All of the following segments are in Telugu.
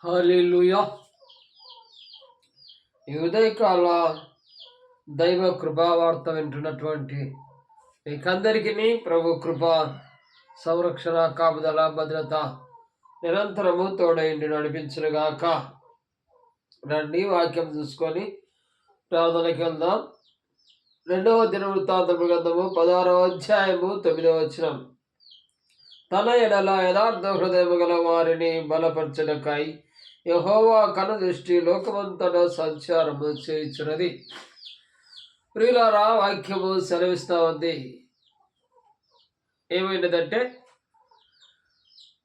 హల్లెలూయా. ఈ ఉదయకాల దైవ కృపావార్త వింటున్నటువంటి మీకందరికీ ప్రభు కృప, సంరక్షణ, కాపుదల, భద్రత నిరంతరము తోడైండి నడిపించునుగాక. రండి వాక్యం చూసుకొని ప్రార్థనకి వెళ్దాం. 2వ దినవృత్తాంతముల గ్రంథము 16వ అధ్యాయము 9వ వచనం. తన ఎడల యథార్థ హృదయము గల వారిని బలపరచుటకై యెహోవా కనుదృష్టి లోకమంతటా సంచారము చేయుచున్నది. ప్రియులారా, వాక్యము సెలవిస్తా ఉంది. ఏమైనదంటే,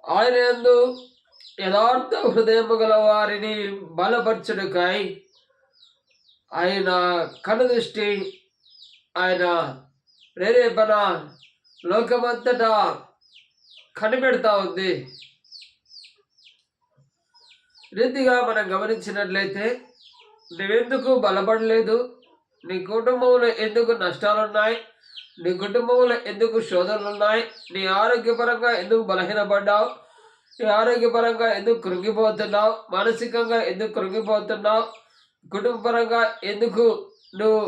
ఆయన యందు యథార్థ హృదయము గల వారిని బలపరచుటకై ఆయన కనుదృష్టి, ఆయన ప్రేరేపణ లోకమంతటా కనిపెడతా ఉంది. రీతిగా మనం గమనించినట్లయితే, నువ్వెందుకు బలపడలేదు, నీ కుటుంబంలో ఎందుకు నష్టాలున్నాయి, నీ కుటుంబంలో ఎందుకు శోధనలున్నాయి, నీ ఆరోగ్యపరంగా ఎందుకు బలహీనపడ్డావు, నీ ఆరోగ్యపరంగా ఎందుకు కృంగిపోతున్నావు, మానసికంగా ఎందుకు కృంగిపోతున్నావు, కుటుంబపరంగా ఎందుకు నువ్వు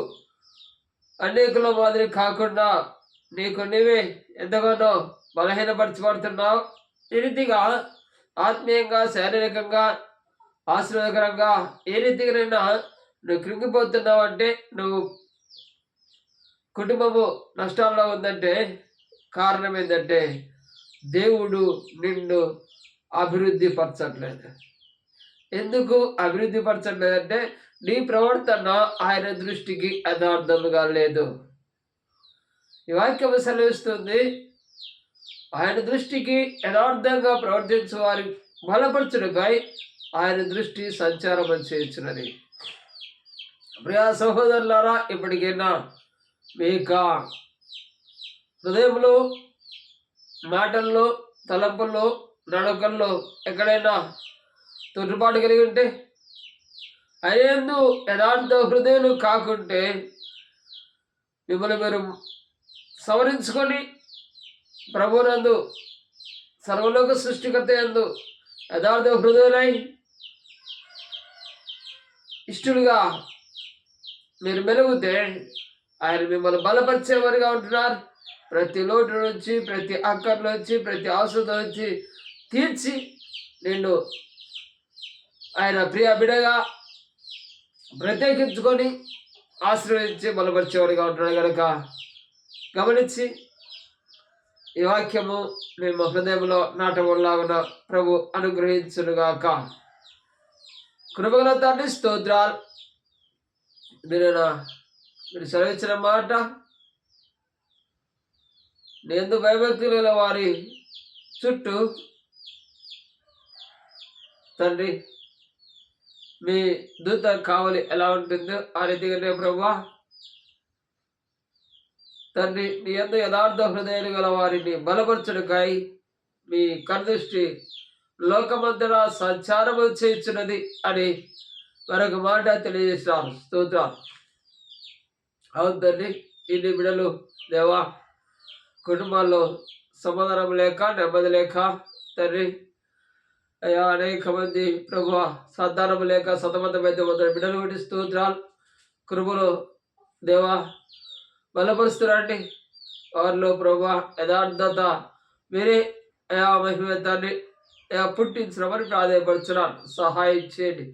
అనేకుల మాదిరి కాకుండా నీకు నీవే ఎంతగానో బలహీనపరచబడుతున్నావు. ఈ రీతిగా ఆత్మీయంగా, శారీరకంగా, ఆశీర్వాదకరంగా ఏ రీతిగానైనా నువ్వు కృంగిపోతున్నావు అంటే, నువ్వు కుటుంబము నష్టాల్లో ఉందంటే కారణం ఏంటంటే, దేవుడు నిన్ను అభివృద్ధి పరచట్లేదు. ఎందుకు అభివృద్ధి పరచట్లేదంటే, నీ ప్రవర్తన ఆయన దృష్టికి యథార్థముగా లేదు. ఈ వాక్యము సెలవిస్తుంది, ఆయన దృష్టికి యథార్థంగా ప్రవర్తించే వారి బలపరచుటకై ఆయన దృష్టి సంచారం చేయుచున్నది. ప్రియా సహోదరులారా, ఇప్పటికైనా మీ యొక్క హృదయంలో, మాటల్లో, తలంపుల్లో, నడకల్లో ఎక్కడైనా తొట్టుపాటు కలిగి ఉంటే, అయ్యేందు యథార్థ హృదయాలు కాకుంటే మిమ్మల్ని మీరు సవరించుకొని ప్రభునందు, సర్వలోక సృష్టికర్త యందు యథార్థ హృదయులై ఇష్టలుగా మీరు మెలుగుతే ఆయన మిమ్మల్ని బలపరిచేవారుగా ఉంటున్నారు. ప్రతి లోటు నుంచి, ప్రతి అక్కర్ నుంచి, ప్రతి అవసరం నుంచి తీర్చి నిన్ను ఆయన ప్రియ బిడగా ప్రత్యేకించుకొని ఆశీర్వదించి బలపరిచేవాడిగా ఉంటున్నాడు కనుక గమనించి ఈ వాక్యము మేము హృదయంలో నాటములాగున ప్రభు అనుగ్రహించునుగాక. కృపగల తండ్రి స్తోత్రాలు. మీరు సెలవిచ్చిన మాట, నేను భయభక్తుల వారి చుట్టూ తండ్రి మీ దూత కావలి ఎలా ఉంటుందో ఆ రీతిగానే ప్రభువా తండ్రి, నీ యందు యథార్థ హృదయాలు గల వారిని బలపరచుటకై మీ కనుదృష్టి లోకమంతటా సంచారము చేయుచున్నది అని మరొక మాట తెలియజేస్తారు. స్తోత్రాలు. అవును తండ్రి, ఇన్ని బిడలు దేవా కుటుంబాల్లో సమాధానం లేక, నెమ్మది లేక తండ్రి అయ్యా అనేక మంది ప్రభు సంతానం లేక సతమతమైతే బిడ్డలు పెట్టి స్తోత్రాలు. కృపలో దేవా బలపరుస్తున్నారండి. వారిలో ప్రభు యథార్థత మీరే అయా మహిమతాన్ని పుట్టించడమని ప్రాధాన్యపరుచున్నాను. సహాయం చేయండి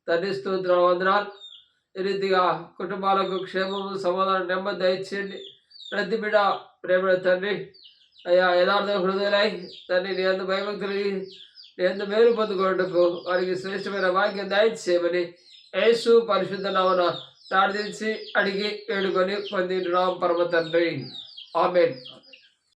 తండ్రి. స్తోత్రాలు, వందనాలు. ఈ రీతిగా కుటుంబాలకు క్షేమము, సమాధానం, నెమ్మది దయచేయండి. ప్రతి బిడ్డ ప్రేమ తండ్రి అయ్యా యథార్థ హృదయులై తండ్రి నీ అందు భయభక్తులు, నీ అందు మేలు పొందుకోవటకు వారికి శ్రేష్టమైన భాగ్యం దయచేయమని యేసు పరిశుద్ధ నామమున ప్రార్థించి అడిగి వేడుకొని పొందినాం పరమ తండ్రి. ఆమేన్.